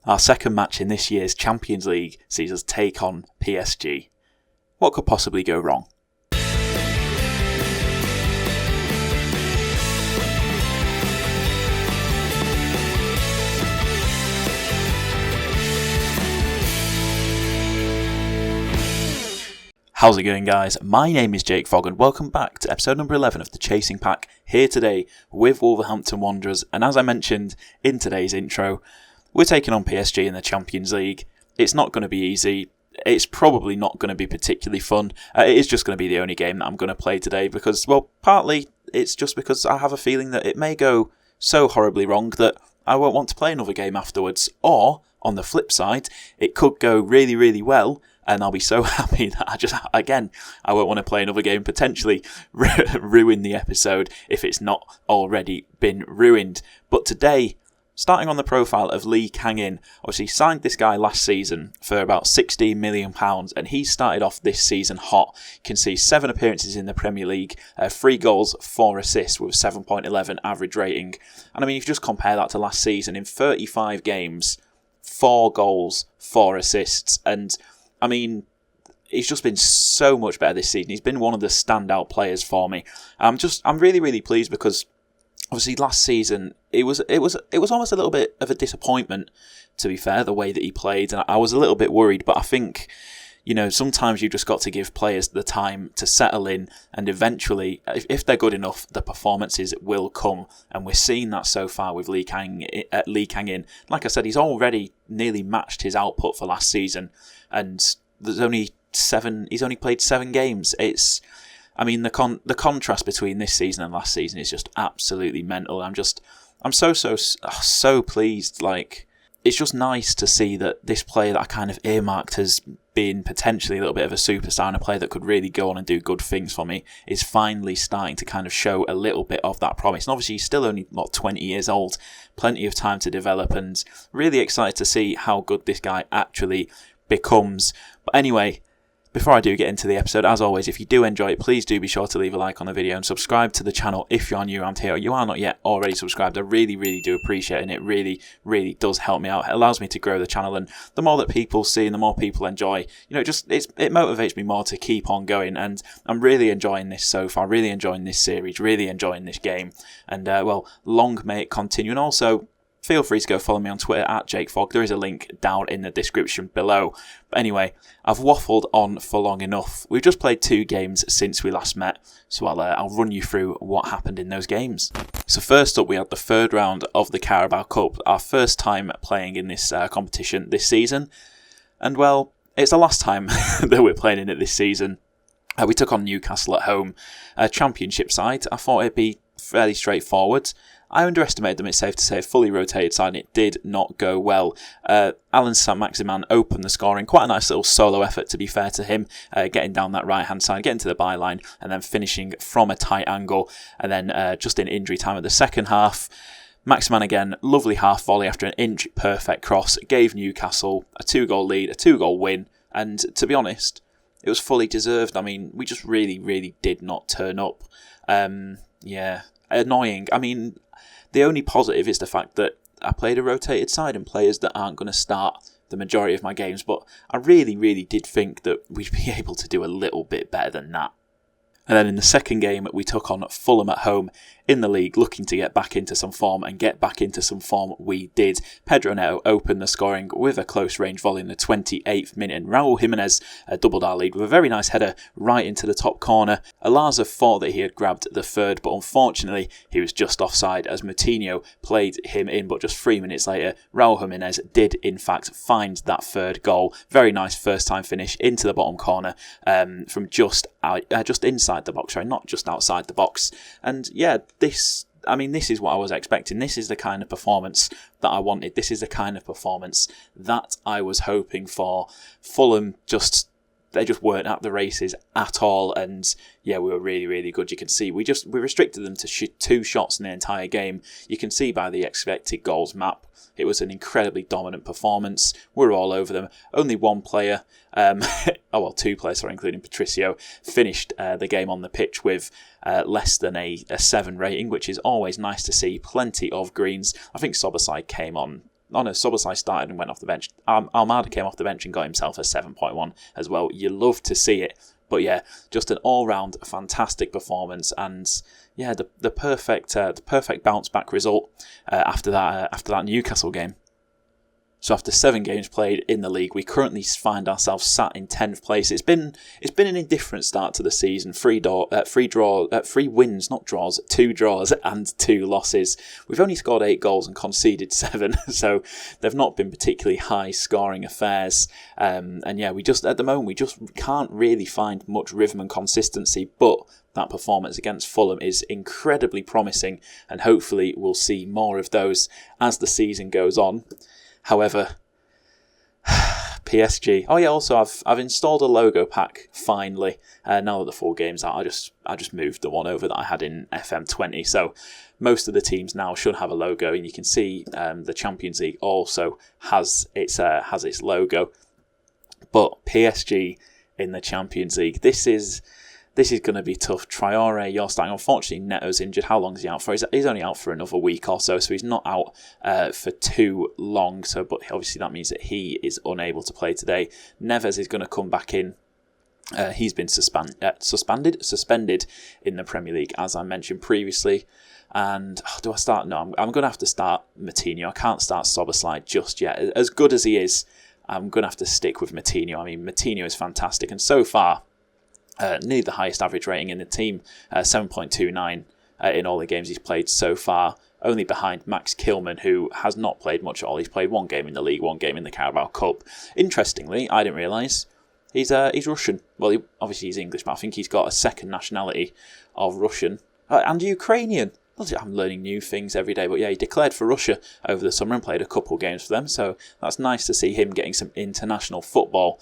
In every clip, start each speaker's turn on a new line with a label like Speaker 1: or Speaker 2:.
Speaker 1: Our second match in this year's Champions League sees us take on PSG. What could possibly go wrong? How's it going, guys? My name is Jakefog and welcome back to episode number 11 of the Chasing Pack, here today with Wolverhampton Wanderers. And as I mentioned in today's intro, we're taking on PSG in the Champions League. It's not going to be easy. It's probably not going to be particularly fun. It is just going to be the only game that I'm going to play today because, well, partly it's just because I have a feeling that it may go so horribly wrong that I won't want to play another game afterwards. Or, on the flip side, it could go really, really well and I'll be so happy that I won't want to play another game, potentially ruin the episode if it's not already been ruined. But today, starting on the profile of Lee Kang-in, obviously signed this guy last season for about £16 million, and he started off this season hot. You can see 7 appearances in the Premier League, 3 goals, 4 assists with 7.11 average rating. And I mean, if you just compare that to last season, in 35 games, 4 goals, 4 assists, and I mean, he's just been so much better this season. He's been one of the standout players for me. I'm really, really pleased because obviously last season it was almost a little bit of a disappointment, to be fair, the way that he played, and I was a little bit worried. But I think, you know, sometimes you just got to give players the time to settle in, and eventually, if they're good enough, the performances will come. And we're seeing that so far with Lee Kang-in. Like I said, he's already nearly matched his output for last season, and he's only played 7 games. The contrast between this season and last season is just absolutely mental. I'm so pleased. Like, it's just nice to see that this player that I kind of earmarked as being potentially a little bit of a superstar and a player that could really go on and do good things for me is finally starting to kind of show a little bit of that promise. And obviously he's still only 20 years old, plenty of time to develop, and really excited to see how good this guy actually becomes. But anyway, before I do get into the episode, as always, if you do enjoy it, please do be sure to leave a like on the video and subscribe to the channel if you're new around here or you are not yet already subscribed. I really, really do appreciate it, and it really, really does help me out. It allows me to grow the channel, and the more that people see and the more people enjoy, you know, it motivates me more to keep on going. And I'm really enjoying this so far, really enjoying this series, really enjoying this game. And well, long may it continue. And also, feel free to go follow me on Twitter at Jakefog. There is a link down in the description below. But anyway, I've waffled on for long enough. We've just played 2 games since we last met, so I'll run you through what happened in those games. So first up, we had the 3rd round of the Carabao Cup, our first time playing in this competition this season. And well, it's the last time that we're playing in it this season. We took on Newcastle at home, a Championship side. I thought it'd be fairly straightforward. I underestimated them, it's safe to say, a fully rotated side, and it did not go well. Alan Saint-Maximin opened the scoring. Quite a nice little solo effort, to be fair to him, getting down that right-hand side, getting to the byline, and then finishing from a tight angle. And then just in injury time of the second half, Maximin again, lovely half volley after an inch perfect cross, gave Newcastle a 2-goal lead, a 2-goal win, and to be honest, it was fully deserved. I mean, we just really, really did not turn up. Yeah, annoying. I mean, the only positive is the fact that I played a rotated side and players that aren't going to start the majority of my games, but I really, really did think that we'd be able to do a little bit better than that. And then in the second game, we took on Fulham at home in the league, looking to get back into some form, and get back into some form we did. Pedro Neto opened the scoring with a close-range volley in the 28th minute, and Raul Jimenez doubled our lead with a very nice header right into the top corner. Alaza thought that he had grabbed the third, but unfortunately he was just offside as Moutinho played him in, but just 3 minutes later, Raul Jimenez did in fact find that third goal. Very nice first-time finish into the bottom corner from just inside the box, sorry, not just outside the box. And yeah, this is what I was expecting. This is the kind of performance that I wanted. This is the kind of performance that I was hoping for. Fulham they just weren't at the races at all, and yeah, we were really, really good. You can see we restricted them to shoot 2 shots in the entire game. You can see by the expected goals map, it was an incredibly dominant performance. We're all over them. Only one player, 2 players, sorry, including Patricio, finished the game on the pitch with less than a 7 rating, which is always nice to see. Plenty of greens. I think Sobosai came on Szoboszlai started and went off the bench. Almada came off the bench and got himself a 7.1 as well. You love to see it. But yeah, just an all-round fantastic performance, and yeah, the perfect bounce back result after that Newcastle game. So after 7 games played in the league, we currently find ourselves sat in 10th place. It's been an indifferent start to the season. 3 wins, not draws, 2 draws and 2 losses. We've only scored 8 goals and conceded 7, so they've not been particularly high scoring affairs. And yeah, at the moment we just can't really find much rhythm and consistency. But that performance against Fulham is incredibly promising, and hopefully we'll see more of those as the season goes on. However, PSG. Oh yeah, also I've installed a logo pack finally. Now that the full game's out, I just moved the one over that I had in FM20. So most of the teams now should have a logo, and you can see the Champions League also has its logo. But PSG in the Champions League, this is going to be tough. Traore, you're starting. Unfortunately, Neto's injured. How long is he out for? He's only out for another week or so he's not out for too long. But obviously that means that he is unable to play today. Neves is going to come back in. He's been suspended in the Premier League, as I mentioned previously. And do I start? No, I'm going to have to start Moutinho. I can't start Szoboszlai just yet. As good as he is, I'm going to have to stick with Moutinho. I mean, Moutinho is fantastic, and so far, nearly the highest average rating in the team, 7.29 in all the games he's played so far, only behind Max Kilman, who has not played much at all. He's played 1 game in the league, 1 game in the Carabao Cup. Interestingly, I didn't realise, he's Russian. Well, obviously he's English, but I think he's got a second nationality of Russian and Ukrainian. I'm learning new things every day, but yeah, he declared for Russia over the summer and played a couple games for them, so that's nice to see him getting some international football.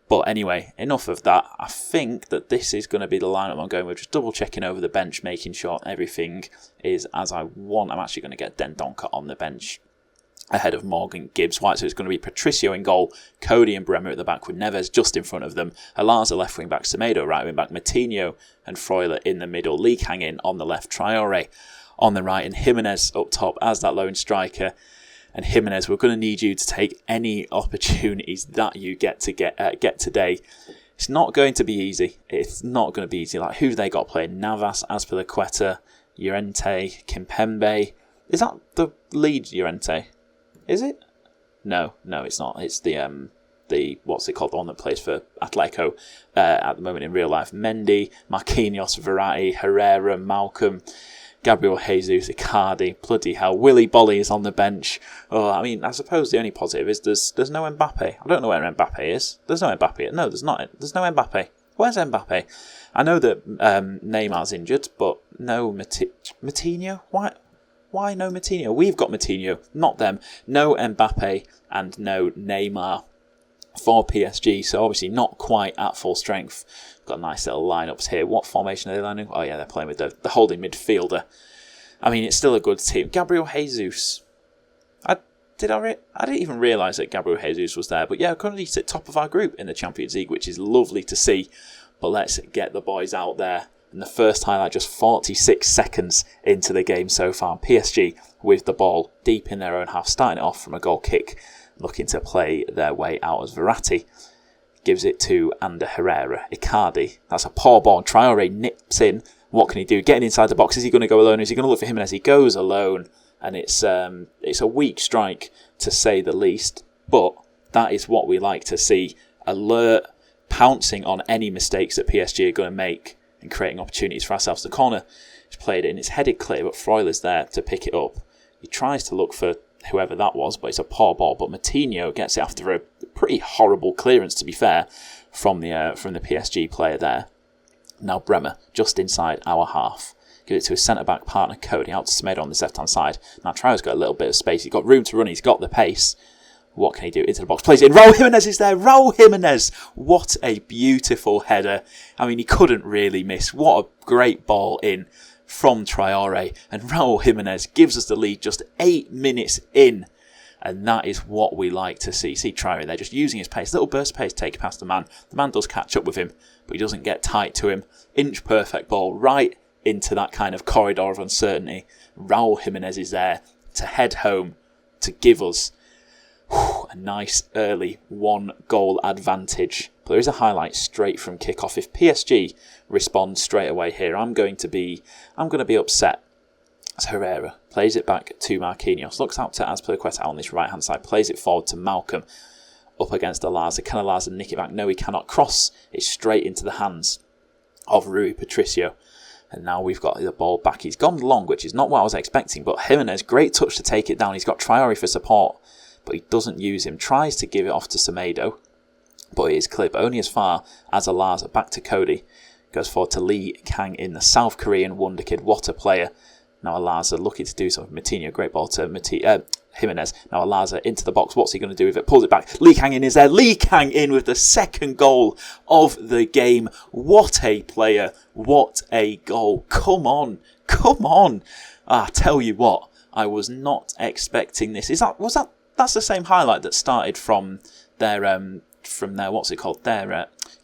Speaker 1: But anyway, enough of that. I think that this is going to be the lineup I'm going with. Just double checking over the bench, making sure everything is as I want. I'm actually going to get Dendoncker on the bench ahead of Morgan Gibbs-White. So it's going to be Patricio in goal, Cody and Bremer at the back with Neves just in front of them, Alaza left wing back, Semedo right wing back, Moutinho and Freuler in the middle, Lee Kang-in on the left, Traore on the right, and Jimenez up top as that lone striker. And Jimenez, we're going to need you to take any opportunities that you get today. It's not going to be easy. It's not going to be easy. Like, who they got playing? Navas, Azpilicueta, Llorente, Kimpembe. Is that the Leeds Llorente? Is it? No, it's not. It's the what's it called? The one that plays for Atletico at the moment in real life. Mendy, Marquinhos, Verratti, Herrera, Malcolm, Gabriel Jesus, Icardi, bloody hell, Willy Bolly is on the bench. Oh, I mean, I suppose the only positive is there's no Mbappe. I don't know where Mbappe is. There's no Mbappe. No, there's not. There's no Mbappe. Where's Mbappe? I know that Neymar's injured, but no Moutinho? Why no Moutinho? We've got Moutinho, not them. No Mbappe and no Neymar for PSG, so obviously not quite at full strength. Got nice little lineups here. What formation are they lining? Oh yeah, they're playing with the holding midfielder. I mean, it's still a good team. Gabriel Jesus. I didn't even realise that Gabriel Jesus was there. But yeah, currently sit top of our group in the Champions League, which is lovely to see. But let's get the boys out there. And the first highlight just 46 seconds into the game so far. PSG with the ball deep in their own half, starting it off from a goal kick, looking to play their way out as Verratti gives it to Ander Herrera. Icardi, that's a poor ball. Traore nips in. What can he do? Getting inside the box. Is he going to go alone? Is he going to look for him? And as he goes alone, and it's a weak strike to say the least, but that is what we like to see. Alert, pouncing on any mistakes that PSG are going to make and creating opportunities for ourselves. The corner is played in. It's headed clear, but Freuler's there to pick it up. He tries to look for whoever that was, but it's a poor ball. But Moutinho gets it after a pretty horrible clearance, to be fair, from the PSG player there. Now Bremer, just inside our half. Give it to his centre-back partner, Cody, out to Semedo on the left-hand side. Now Traore's got a little bit of space. He's got room to run. He's got the pace. What can he do? Into the box. Plays it in. Raul Jimenez is there. Raul Jimenez. What a beautiful header. I mean, he couldn't really miss. What a great ball in from Traore. And Raul Jimenez gives us the lead just 8 minutes in. And that is what we like to see. See Traore there just using his pace. Little burst of pace, take past the man. The man does catch up with him, but he doesn't get tight to him. Inch perfect ball right into that kind of corridor of uncertainty. Raul Jimenez is there to head home to give us a nice early 1-goal advantage. But there is a highlight straight from kickoff. If PSG respond straight away here, I'm going to be upset. As Herrera plays it back to Marquinhos, looks out to Azpilicueta on this right hand side, plays it forward to Malcolm up against Alaza. Can Alaza nick it back? No, he cannot. Cross it straight into the hands of Rui Patricio. And now we've got the ball back. He's gone long, which is not what I was expecting, but Jimenez, great touch to take it down. He's got Traore for support, but he doesn't use him. Tries to give it off to Semedo, but it is clear, but only as far as Alaza. Back to Cody. Goes forward to Lee Kang-in, the South Korean wonder kid. What a player. Now Alaza looking to do something. Matinho, great ball to Jimenez. Now Alaza into the box. What's he going to do with it? Pulls it back. Lee Kang-in is there. Lee Kang-in with the second goal of the game. What a player. What a goal. Come on. Come on. I tell you what, I was not expecting this. That's the same highlight that started from their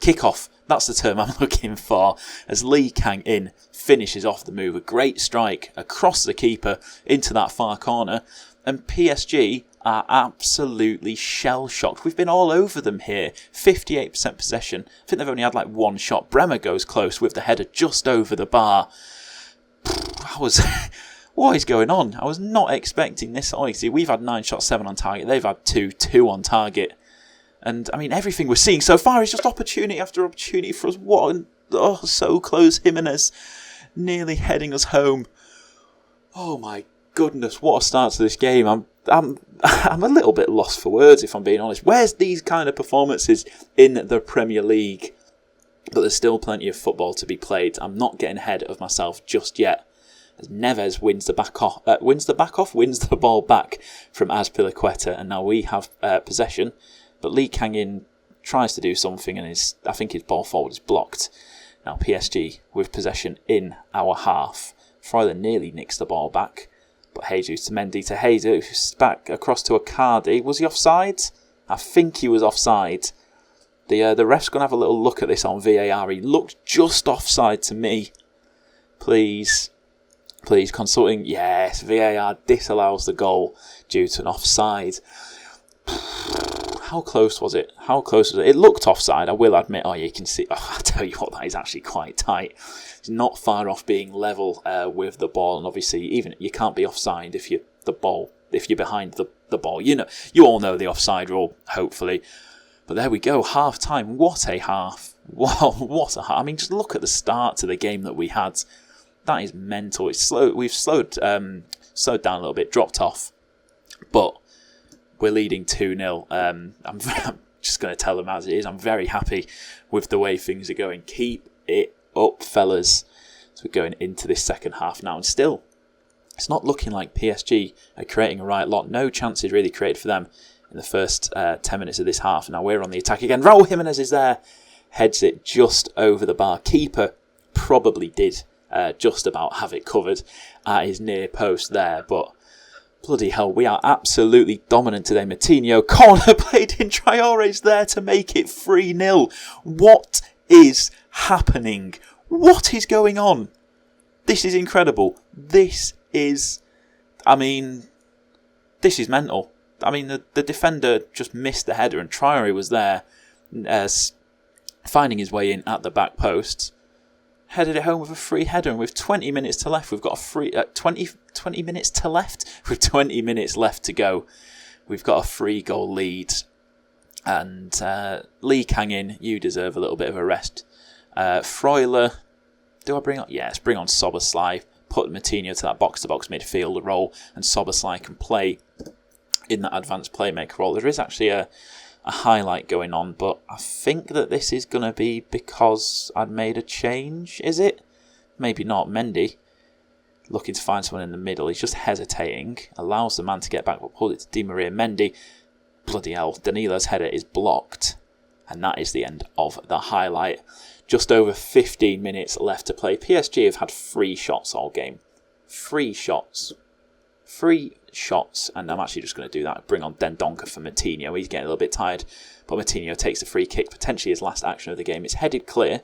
Speaker 1: kickoff. That's the term I'm looking for. As Lee Kang-in finishes off the move. A great strike across the keeper into that far corner. And PSG are absolutely shell-shocked. We've been all over them here. 58% possession. I think they've only had like one shot. Bremer goes close with the header just over the bar. What is going on? I was not expecting this. Honestly, we've had 9 shots, 7 on target. They've had 2 on target. And, I mean, everything we're seeing so far is just opportunity after opportunity for us. So close. Jimenez nearly heading us home. Oh, my goodness. What a start to this game. I'm a little bit lost for words, if I'm being honest. Where's these kind of performances in the Premier League? But there's still plenty of football to be played. I'm not getting ahead of myself just yet. As Neves wins the ball back from Azpilicueta. And now we have possession. But Lee Kang-in tries to do something and I think his ball forward is blocked. Now PSG with possession in our half. Freuler nearly nicks the ball back. But Jesus to Mendy to Jesus. Back across to Icardi. Was he offside? I think he was offside. The ref's going to have a little look at this on VAR. He looked just offside to me. Please consulting. Yes, VAR disallows the goal due to an offside. How close was it? It looked offside, I will admit. Oh, you can see. Oh, I tell you what, that is actually quite tight. It's not far off being level with the ball, and obviously, even you can't be offside if you're behind the ball. You all know the offside rule, hopefully. But there we go, half time. What a half! Wow, what a half! I mean, just look at the start to the game that we had. That is mental. It's slow. We've slowed down a little bit, dropped off, but we're leading 2-0. I'm just going to tell them as it is. I'm very happy with the way things are going. Keep it up, fellas. So we're going into this second half now. And still, it's not looking like PSG are creating a right lot. No chances really created for them in the first 10 minutes of this half. Now we're on the attack again. Raul Jimenez is there. Heads it just over the bar. Keeper probably did just about have it covered at his near post there. But bloody hell, we are absolutely dominant today. Matinho, corner played in. Traore's there to make it 3-0. What is happening? What is going on? This is incredible. This is mental. I mean, the defender just missed the header and Traore was there finding his way in at the back post. Headed it home with a free header, and with 20 minutes to left, we've got a free 20 minutes to left. With 20 minutes left to go, we've got a 3-goal lead. And Lee Kang-in, you deserve a little bit of a rest. Freuler, do I bring on? Yes, bring on Szoboszlai. Put Matinho to that box-to-box midfield role, and Szoboszlai can play in that advanced playmaker role. There is actually a highlight going on, but I think that this is going to be because I'd made a change, is it? Maybe not. Mendy looking to find someone in the middle. He's just hesitating, allows the man to get back, but pulls it to Di Maria. Mendy, bloody hell, Danilo's header is blocked, and that is the end of the highlight. Just over 15 minutes left to play. PSG have had 3 shots all game. 3 shots. 3 shots, and I'm actually just going to do that. Bring on Dendoncker for Matinho. He's getting a little bit tired, but Matinho takes the free kick, potentially his last action of the game. It's headed clear,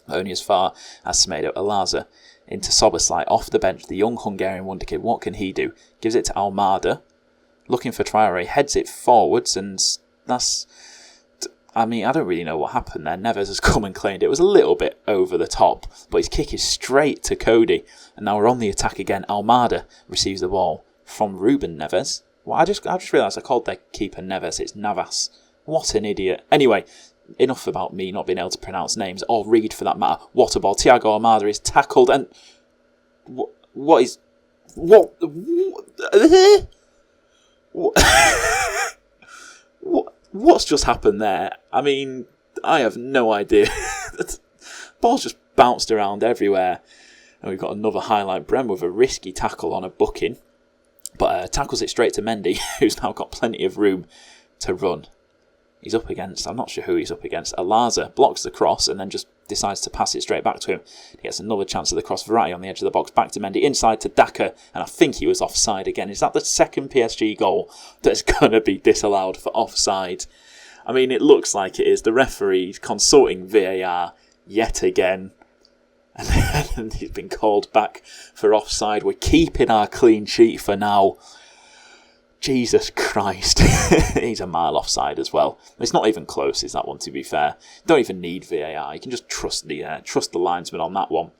Speaker 1: only as far as Semedo. Alaza into Szoboszlai off the bench, the young Hungarian wonder kid. What can he do? Gives it to Almada. looking for Traore, heads it forwards, and that's... I mean, I don't really know what happened there. Neves has come and claimed it. It was a little bit over the top, but his kick is straight to Cody. And now we're on the attack again. Almada receives the ball from Ruben Neves. Well, I just realised I called their keeper Neves. It's Navas. What an idiot. Anyway, enough about me not being able to pronounce names, or read for that matter. What a ball. Thiago Almada is tackled, and... What? What's just happened there? I mean, I have no idea. Ball's just bounced around everywhere. And we've got another highlight. Brem with a risky tackle on a booking. But tackles it straight to Mendy, who's now got plenty of room to run. He's up against, I'm not sure who he's up against. Alaza blocks the cross and then just decides to pass it straight back to him. He gets another chance at the cross. Verratti on the edge of the box. Back to Mendy. Inside to Daka. And I think he was offside again. Is that the second PSG goal that's going to be disallowed for offside? I mean, it looks like it is. The referee consulting VAR yet again. And he's been called back for offside. We're keeping our clean sheet for now. Jesus Christ. He's a mile offside as well. It's not even close, is that one, to be fair. Don't even need VAR. You can just trust the linesman on that one.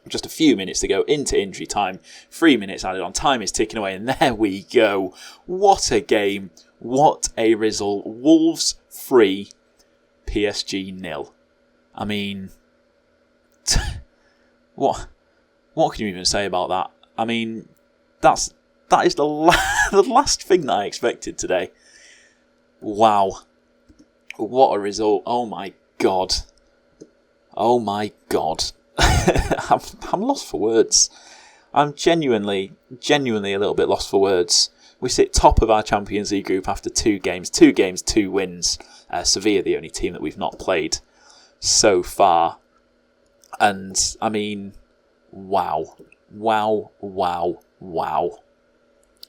Speaker 1: Just a few minutes to go into injury time. 3 minutes added on. Time is ticking away, and there we go. What a game. What a result. Wolves 3, PSG 0. I mean, what can you even say about that? I mean, that is the last thing that I expected today. Wow. What a result. Oh my God. Oh my God. I'm lost for words. I'm genuinely a little bit lost for words. We sit top of our Champions League group after 2 games. 2 games, 2 wins. Sevilla, the only team that we've not played so far. And, I mean, wow. Wow, wow, wow.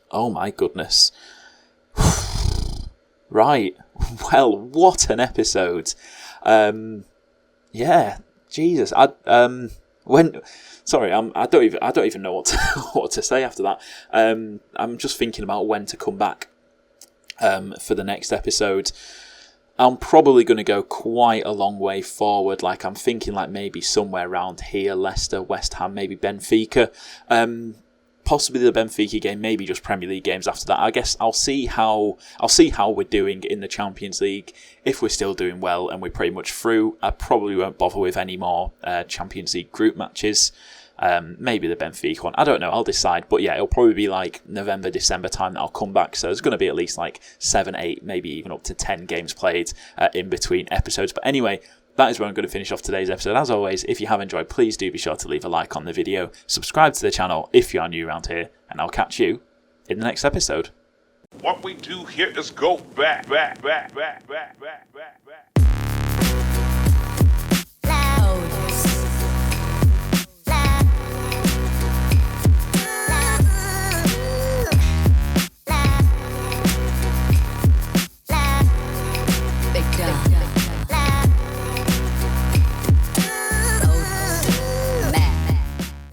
Speaker 1: Oh my goodness. Right. Well, what an episode. Yeah, Jesus. I don't even know what to say after that. I'm just thinking about when to come back for the next episode. I'm probably going to go quite a long way forward. Like, I'm thinking like maybe somewhere around here, Leicester, West Ham, maybe Benfica. Possibly the Benfica game, maybe just Premier League games after that. I guess I'll see how we're doing in the Champions League. If we're still doing well and we're pretty much through, I probably won't bother with any more Champions League group matches. Maybe the Benfica one. I don't know. I'll decide. But yeah, it'll probably be like November, December time that I'll come back. So there's going to be at least like 7, 8, maybe even up to 10 games played in between episodes. But anyway, that is where I'm going to finish off today's episode. As always, if you have enjoyed, please do be sure to leave a like on the video. Subscribe to the channel if you are new around here. And I'll catch you in the next episode.
Speaker 2: What we do here is go back.